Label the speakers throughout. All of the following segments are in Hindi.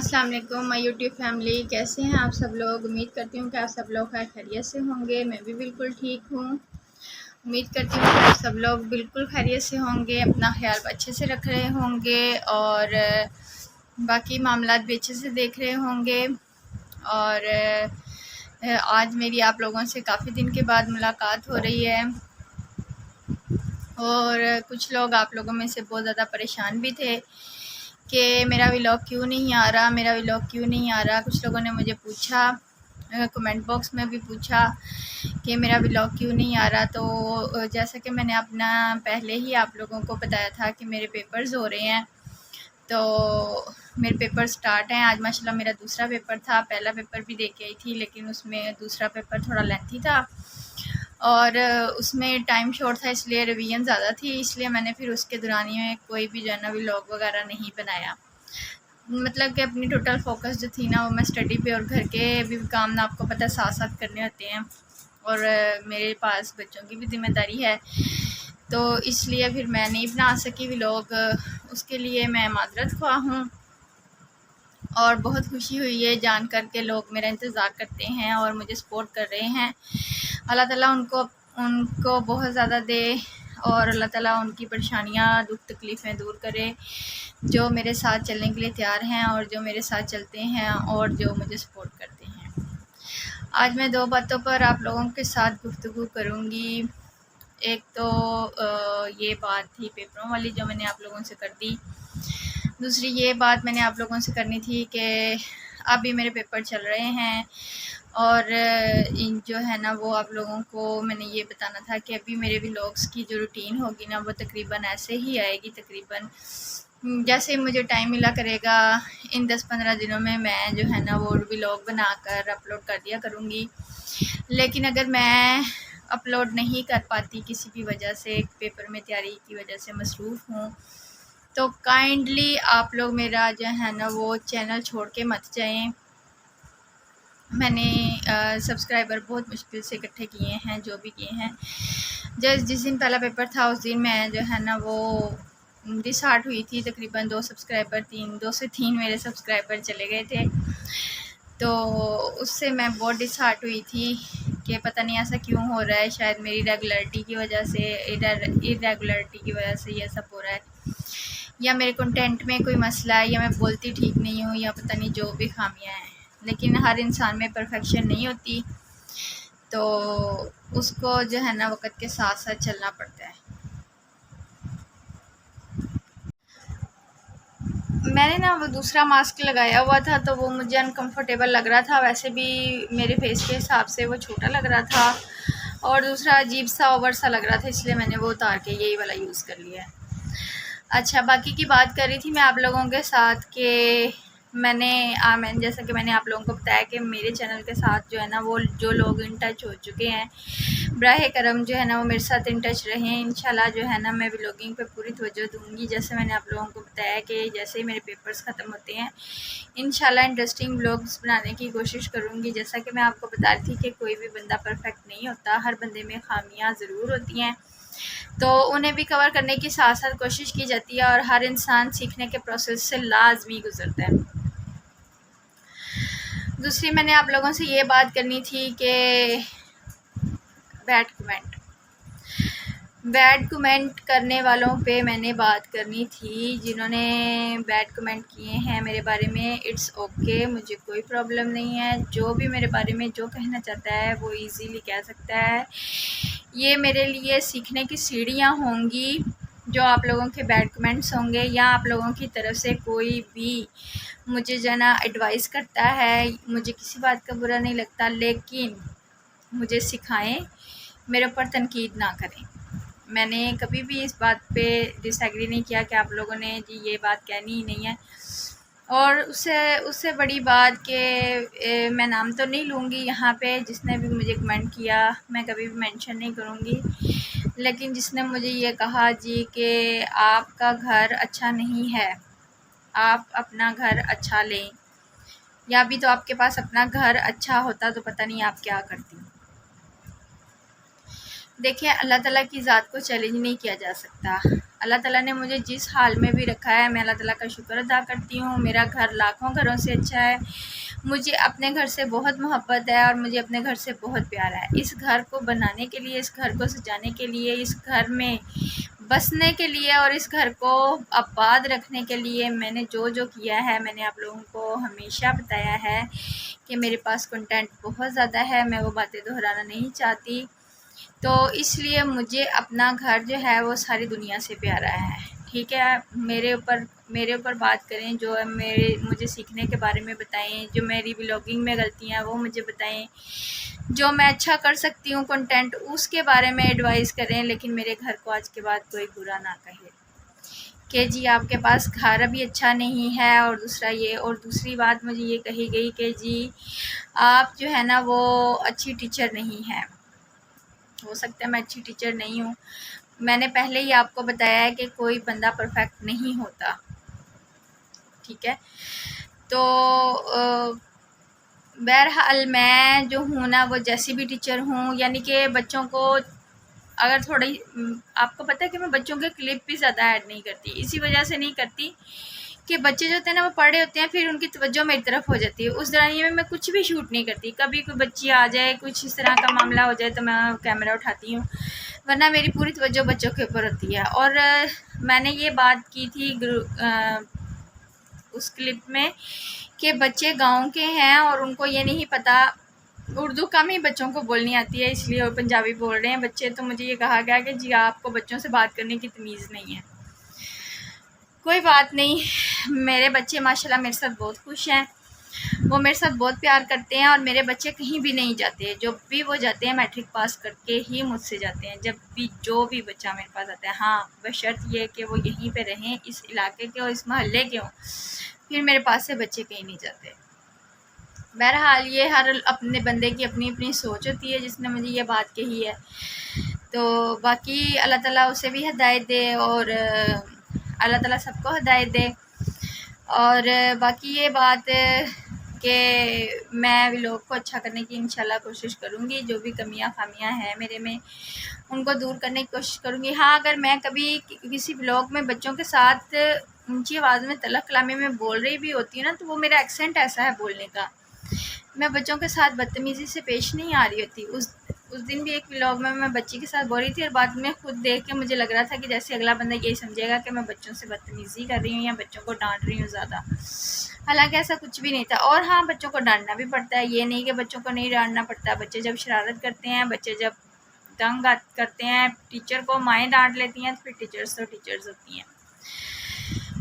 Speaker 1: अस्सलाम वालेकुम माय यूट्यूब फैमिली, कैसे हैं आप सब लोग। उम्मीद करती हूँ कि आप सब लोग खैरियत से होंगे। मैं भी बिल्कुल ठीक हूँ। उम्मीद करती हूँ कि आप सब लोग बिल्कुल खैरियत से होंगे, अपना ख्याल अच्छे से रख रहे होंगे और बाकी मामलात भी अच्छे से देख रहे होंगे। और आज मेरी आप लोगों से काफ़ी दिन के बाद मुलाकात हो रही है और कुछ लोग आप लोगों में से बहुत ज़्यादा परेशान भी थे कि मेरा व्लॉग क्यों नहीं आ रहा, मेरा व्लॉग क्यों नहीं आ रहा। कुछ लोगों ने मुझे पूछा, कमेंट बॉक्स में भी पूछा कि मेरा व्लॉग क्यों नहीं आ रहा। तो जैसा कि मैंने अपना पहले ही आप लोगों को बताया था कि मेरे पेपर्स हो रहे हैं, तो मेरे पेपर स्टार्ट हैं। आज माशाल्लाह मेरा दूसरा पेपर था। पहला पेपर भी दे के आई थी, लेकिन उसमें दूसरा पेपर थोड़ा लेंथी था और उसमें टाइम शॉर्ट था, इसलिए रिवीजन ज़्यादा थी, इसलिए मैंने फिर उसके दौरान में कोई भी जो है ना व्लॉग वगैरह नहीं बनाया। मतलब कि अपनी टोटल फोकस जो थी ना वो मैं स्टडी पे और घर के भी काम ना आपको पता है साथ साथ करने होते हैं और मेरे पास बच्चों की भी जिम्मेदारी है, तो इसलिए फिर मैं नहीं बना सकी व्लॉग। उसके लिए मैं माजरत ख्वाह हूँ और बहुत खुशी हुई है जान कर के लोग मेरा इंतज़ार करते हैं और मुझे सपोर्ट कर रहे हैं। अल्लाह ताला उनको बहुत ज़्यादा दे और अल्लाह ताला उनकी परेशानियाँ दुख तकलीफ़ें दूर करे, जो मेरे साथ चलने के लिए तैयार हैं और जो मेरे साथ चलते हैं और जो मुझे सपोर्ट करते हैं। आज मैं दो बातों पर आप लोगों के साथ गुफ्तगू करूँगी। एक तो ये बात थी पेपरों वाली जो मैंने आप लोगों से कर दी। दूसरी ये बात मैंने आप लोगों से करनी थी कि अभी मेरे पेपर चल रहे हैं और जो है ना वो आप लोगों को मैंने ये बताना था कि अभी मेरे व्लॉग्स की जो रूटीन होगी ना वो तकरीबन ऐसे ही आएगी। तकरीबन जैसे मुझे टाइम मिला करेगा इन 10-15 दिनों में मैं जो है ना वो व्लॉग बनाकर अपलोड कर दिया करूँगी। लेकिन अगर मैं अपलोड नहीं कर पाती किसी भी वजह से, पेपर में तैयारी की वजह से मसरूफ़ हूँ, तो काइंडली आप लोग मेरा जो है ना वो चैनल छोड़ के मत जाएं। मैंने सब्सक्राइबर बहुत मुश्किल से इकट्ठे किए हैं, जो भी किए हैं। जिस दिन पहला पेपर था उस दिन मैं जो है ना वो डिसहार्ट हुई थी। तकरीबन 2 से 3 मेरे सब्सक्राइबर चले गए थे, तो उससे मैं बहुत डिसहार्ट हुई थी कि पता नहीं ऐसा क्यों हो रहा है। शायद मेरी रेगुलरिटी की वजह से, इरेगुलरिटी की वजह से ये सब हो रहा है, या मेरे कंटेंट में कोई मसला है, या मैं बोलती ठीक नहीं हूँ, या पता नहीं जो भी खामियां हैं। लेकिन हर इंसान में परफेक्शन नहीं होती, तो उसको जो है ना वक्त के साथ साथ चलना पड़ता है। मैंने ना वो दूसरा मास्क लगाया हुआ था तो वो मुझे अनकंफर्टेबल लग रहा था। वैसे भी मेरे फेस के हिसाब से वो छोटा लग रहा था और दूसरा अजीब सा ओवर सा लग रहा था, इसलिए मैंने वो उतार के यही वाला यूज़ कर लिया है। अच्छा, बाकी की बात कर रही थी मैं आप लोगों के साथ कि मैंने जैसा कि मैंने आप लोगों को बताया कि मेरे चैनल के साथ जो है ना वो जो लोग इन टच हो चुके हैं, बराह करम जो है ना वो मेरे साथ इन टच रहें। इंशाल्लाह जो है ना मैं व्लॉगिंग पे पूरी तवज्जो दूँगी। जैसे मैंने आप लोगों को बताया कि जैसे ही मेरे पेपर्स ख़त्म होते हैं इंशाल्लाह इंटरेस्टिंग व्लॉग्स बनाने की कोशिश करूँगी। जैसा कि मैं आपको बता रही थी कि कोई भी बंदा परफेक्ट नहीं होता, हर बंदे में खामियां ज़रूर होती हैं, तो उन्हें भी कवर करने की साथ साथ कोशिश की जाती है और हर इंसान सीखने के प्रोसेस से लाजमी गुजरता है। दूसरी मैंने आप लोगों से ये बात करनी थी कि बैड कमेंट करने वालों पे मैंने बात करनी थी। जिन्होंने बैड कमेंट किए हैं मेरे बारे में, इट्स ओके, मुझे कोई प्रॉब्लम नहीं है। जो भी मेरे बारे में जो कहना चाहता है वो इजीली कह सकता है। ये मेरे लिए सीखने की सीढ़ियाँ होंगी। जो आप लोगों के बैड कमेंट्स होंगे या आप लोगों की तरफ से कोई भी मुझे जो ना एडवाइस करता है, मुझे किसी बात का बुरा नहीं लगता, लेकिन मुझे सिखाएं, मेरे ऊपर तनकीद ना करें। मैंने कभी भी इस बात पे डिसएग्री नहीं किया कि आप लोगों ने जी ये बात कहनी ही नहीं है। और उससे बड़ी बात कि मैं नाम तो नहीं लूँगी यहाँ पे, जिसने भी मुझे कमेंट किया मैं कभी भी मेंशन नहीं करूँगी, लेकिन जिसने मुझे ये कहा जी कि आपका घर अच्छा नहीं है, आप अपना घर अच्छा लें, या भी तो आपके पास अपना घर अच्छा होता तो पता नहीं आप क्या करती। देखिए, अल्लाह ताला की ज़ात को चैलेंज नहीं किया जा सकता। अल्लाह ताला ने मुझे जिस हाल में भी रखा है, मैं अल्लाह ताला का शुक्र अदा करती हूँ। मेरा घर लाखों घरों से अच्छा है। मुझे अपने घर से बहुत मोहब्बत है और मुझे अपने घर से बहुत प्यार है। इस घर को बनाने के लिए, इस घर को सजाने के लिए, इस घर में बसने के लिए और इस घर को आबाद रखने के लिए मैंने जो जो किया है, मैंने आप लोगों को हमेशा बताया है कि मेरे पास कंटेंट बहुत ज़्यादा है। मैं वो बातें दोहराना नहीं चाहती, तो इसलिए मुझे अपना घर जो है वो सारी दुनिया से प्यारा है। ठीक है, मेरे ऊपर बात करें, जो मुझे सीखने के बारे में बताएं, जो मेरी व्लॉगिंग में गलतियां हैं वो मुझे बताएं, जो मैं अच्छा कर सकती हूँ कंटेंट उसके बारे में एडवाइस करें, लेकिन मेरे घर को आज के बाद कोई बुरा ना कहे कि जी आपके पास घर अभी अच्छा नहीं है। और दूसरा ये, और दूसरी बात मुझे ये कही गई कि जी आप जो है ना वो अच्छी टीचर नहीं है। हो सकता है मैं अच्छी टीचर नहीं हूँ। मैंने पहले ही आपको बताया है कि कोई बंदा परफेक्ट नहीं होता। ठीक है, तो बहरहाल मैं जो हूँ ना वो जैसी भी टीचर हूँ, यानी कि बच्चों को अगर थोड़ी, आपको पता है कि मैं बच्चों के क्लिप भी ज़्यादा ऐड नहीं करती। इसी वजह से नहीं करती कि बच्चे जो होते हैं ना वो पढ़े होते हैं, फिर उनकी तवज्जो मेरी तरफ हो जाती है। उस दौरान में मैं कुछ भी शूट नहीं करती। कभी कोई बच्ची आ जाए, कुछ इस तरह का मामला हो जाए तो मैं कैमरा उठाती हूँ, वरना मेरी पूरी तवज्जो बच्चों के ऊपर होती है। और मैंने ये बात की थी उस क्लिप में कि बच्चे गांव के हैं और उनको ये नहीं पता, उर्दू कम ही बच्चों को बोलनी आती है, इसलिए वो पंजाबी बोल रहे हैं बच्चे। तो मुझे ये कहा गया कि जी आपको बच्चों से बात करने की तमीज़ नहीं है। कोई बात नहीं, मेरे बच्चे माशाल्लाह मेरे साथ बहुत खुश हैं, वो मेरे साथ बहुत प्यार करते हैं। और मेरे बच्चे कहीं भी नहीं जाते, जब भी वो जाते हैं मैट्रिक पास करके ही मुझसे जाते हैं। जब भी जो भी बच्चा मेरे पास आता है, हाँ बशर्त ये कि वो यहीं पे रहें, इस इलाके के और इस मोहल्ले के हों, फिर मेरे पास से बच्चे कहीं नहीं जाते। बहरहाल ये हर अपने बंदे की अपनी अपनी सोच होती है, जिसने मुझे ये बात कही है। तो बाकी अल्लाह ताला उसे भी हिदायत दे और अल्लाह ताला सबको हिदायत दे। और बाकी ये बात कि मैं व्लॉग को अच्छा करने की इंशाल्लाह कोशिश करूँगी। जो भी कमियां खामियां हैं मेरे में, उनको दूर करने की कोशिश करूँगी। हाँ, अगर मैं कभी किसी व्लॉग में बच्चों के साथ ऊंची आवाज़ में तलख कलामी में बोल रही भी होती है ना, तो वो मेरा एक्सेंट ऐसा है बोलने का, मैं बच्चों के साथ बदतमीज़ी से पेश नहीं आ रही होती। उस दिन भी एक व्लॉग में मैं बच्ची के साथ बोल रही थी और बाद में खुद देख के मुझे लग रहा था कि जैसे अगला बंदा यही समझेगा कि मैं बच्चों से बदतमीज़ी कर रही हूँ या बच्चों को डांट रही हूँ ज़्यादा। हालांकि ऐसा कुछ भी नहीं था। और हाँ, बच्चों को डांटना भी पड़ता है, ये नहीं कि बच्चों को नहीं डांटना पड़ता। बच्चे जब शरारत करते हैं, बच्चे जब तंग करते हैं, टीचर को माएँ डांट लेती हैं, तो फिर टीचर्स तो टीचर्स होती हैं।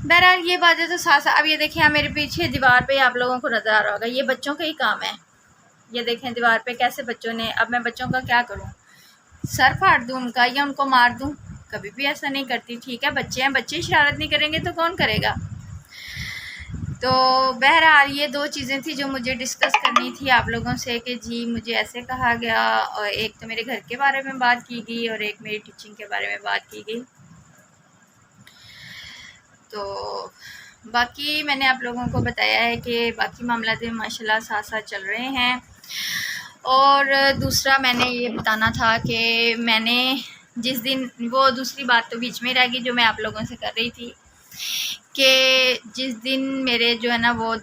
Speaker 1: बहरहाल ये बातें तो साथ साथ, अब ये देखें मेरे पीछे दीवार पे आप लोगों को नज़र आ रहा होगा, ये बच्चों का ही काम है। ये देखें दीवार पे कैसे बच्चों ने, अब मैं बच्चों का क्या करूं, सर फाड़ दूं उनका या उनको मार दूं? कभी भी ऐसा नहीं करती। ठीक है, बच्चे हैं, बच्चे शरारत नहीं करेंगे तो कौन करेगा। तो बहरहाल ये दो चीज़ें थी जो मुझे डिस्कस करनी थी आप लोगों से कि जी मुझे ऐसे कहा गया, और एक तो मेरे घर के बारे में बात की गई और एक मेरी टीचिंग के बारे में बात की गई। तो बाकी मैंने आप लोगों को बताया है कि बाकी मामला माशाल्लाह साथ साथ चल रहे हैं। और दूसरा मैंने ये बताना था कि मैंने जिस दिन, वो दूसरी बात तो बीच में रह गई जो मैं आप लोगों से कर रही थी, कि जिस दिन मेरे जो है ना वो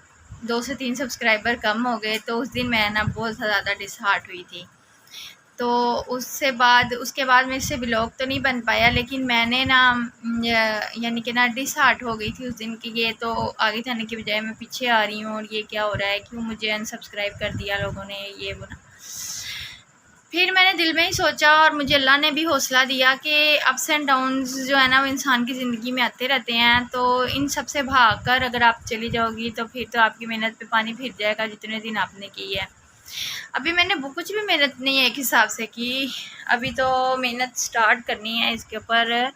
Speaker 1: 2 से 3 सब्सक्राइबर कम हो गए, तो उस दिन मैं ना बहुत ज़्यादा डिसहार्ट हुई थी। तो उसके बाद मेरे से ब्लॉग तो नहीं बन पाया, लेकिन मैंने ना यानी कि ना डिसहार्ट हो गई थी उस दिन की, ये तो आगे जाने की बजाय मैं पीछे आ रही हूँ और ये क्या हो रहा है, क्यों मुझे अनसब्सक्राइब कर दिया लोगों ने, ये वो ना। फिर मैंने दिल में ही सोचा और मुझे अल्लाह ने भी हौसला दिया कि अप्स एंड डाउन्स जो है ना वो इंसान की ज़िंदगी में आते रहते हैं। तो इन सब से भाग कर अगर आप चली जाओगी तो फिर तो आपकी मेहनत पे पानी फिर जाएगा जितने दिन आपने की है। अभी मैंने कुछ भी मेहनत नहीं है एक हिसाब से की, अभी तो मेहनत स्टार्ट करनी है इसके ऊपर,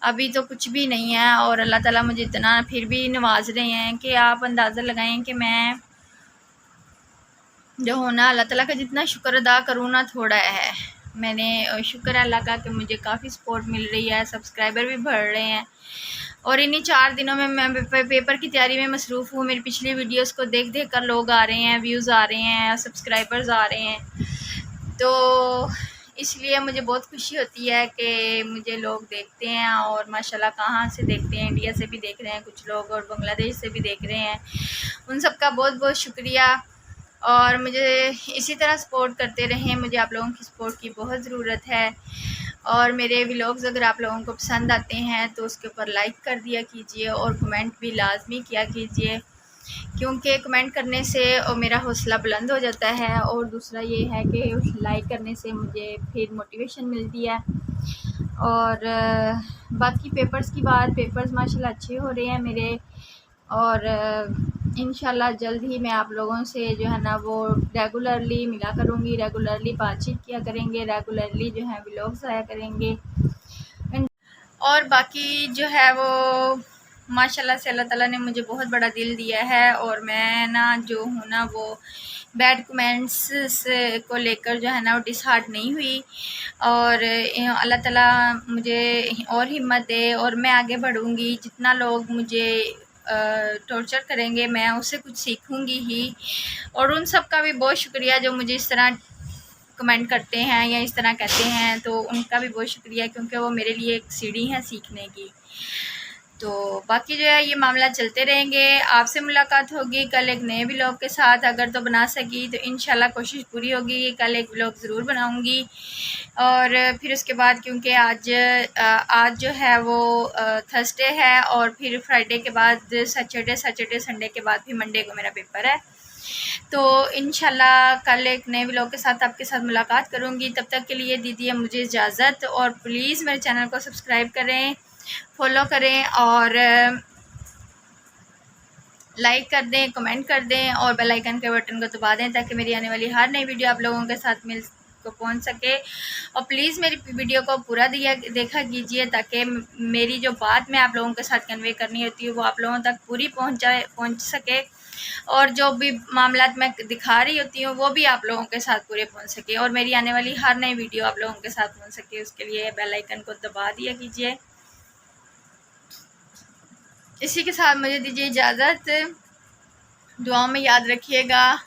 Speaker 1: अभी तो कुछ भी नहीं है। और अल्लाह ताला मुझे इतना फिर भी नवाज रहे हैं कि आप अंदाज़ा लगाएं कि मैं जो होना अल्लाह ताला का जितना शुक्र अदा करूँ ना थोड़ा है। मैंने शुक्र है अल्लाह का कि मुझे काफ़ी सपोर्ट मिल रही है, सब्सक्राइबर भी बढ़ रहे हैं। और इन्हीं 4 दिनों में मैं पेपर की तैयारी में मसरूफ़ हूँ। मेरी पिछली वीडियोस को देख देख कर लोग आ रहे हैं, व्यूज़ आ रहे हैं, सब्सक्राइबर्स आ रहे हैं। तो इसलिए मुझे बहुत खुशी होती है कि मुझे लोग देखते हैं, और माशाल्लाह कहाँ से देखते हैं, इंडिया से भी देख रहे हैं कुछ लोग और बांग्लादेश से भी देख रहे हैं। उन सब का बहुत बहुत शुक्रिया, और मुझे इसी तरह सपोर्ट करते रहें। मुझे आप लोगों की सपोर्ट की बहुत ज़रूरत है, और मेरे व्लॉग्स अगर आप लोगों को पसंद आते हैं तो उसके ऊपर लाइक कर दिया कीजिए, और कमेंट भी लाजमी किया कीजिए, क्योंकि कमेंट करने से मेरा हौसला बुलंद हो जाता है, और दूसरा ये है कि लाइक करने से मुझे फिर मोटिवेशन मिलती है। और बाकी पेपर्स की बात, पेपर्स माशाल्लाह अच्छे हो रहे हैं मेरे, और इंशाल्लाह जल्द ही मैं आप लोगों से जो है ना वो रेगुलरली मिला करूँगी, रेगुलरली बातचीत किया करेंगे, रेगुलरली जो है व्लॉग्स आया करेंगे। और बाकी जो है वो माशाल्लाह से अल्लाह ताला ने मुझे बहुत बड़ा दिल दिया है, और मैं ना जो हूँ ना वो बैड कमेंट्स को लेकर जो है ना वो डिसहार्ट नहीं हुई, और अल्लाह ताला मुझे और हिम्मत दे, और मैं आगे बढ़ूँगी। जितना लोग मुझे टॉर्चर करेंगे मैं उससे कुछ सीखूँगी ही, और उन सब का भी बहुत शुक्रिया जो मुझे इस तरह कमेंट करते हैं या इस तरह कहते हैं, तो उनका भी बहुत शुक्रिया, क्योंकि वो मेरे लिए एक सीढ़ी है सीखने की। तो बाकी जो है ये मामला चलते रहेंगे। आपसे मुलाकात होगी कल एक नए व्लॉग के साथ, अगर तो बना सकी तो इंशाल्लाह कोशिश पूरी होगी कि कल एक व्लॉग ज़रूर बनाऊंगी। और फिर उसके बाद, क्योंकि आज जो है वो थर्सडे है, और फिर फ्राइडे के बाद सैटरडे संडे के बाद फिर मंडे को मेरा पेपर है। तो इंशाल्लाह कल एक नए व्लॉग के साथ आपके साथ मुलाकात करूँगी। तब तक के लिए दीजिए मुझे इजाज़त, और प्लीज़ मेरे चैनल को सब्सक्राइब करें, फॉलो करें, और लाइक कर दें, कमेंट कर दें, और बेल आइकन के बटन को दबा दें, ताकि मेरी आने वाली हर नई वीडियो आप लोगों के साथ को पहुंच सके। और प्लीज़ मेरी वीडियो को पूरा देखा कीजिए, ताकि मेरी जो बात मैं आप लोगों के साथ कन्वे करनी होती है वो आप लोगों तक पूरी पहुंच सके, और जो भी मामला मैं दिखा रही होती हूँ वो भी आप लोगों के साथ पूरे पहुंच सके, और मेरी आने वाली हर नई वीडियो आप लोगों के साथ पहुंच सके। उसके लिए बेल आइकन को दबा दिया कीजिए। इसी के साथ मुझे दीजिए इजाज़त। दुआ में याद रखिएगा।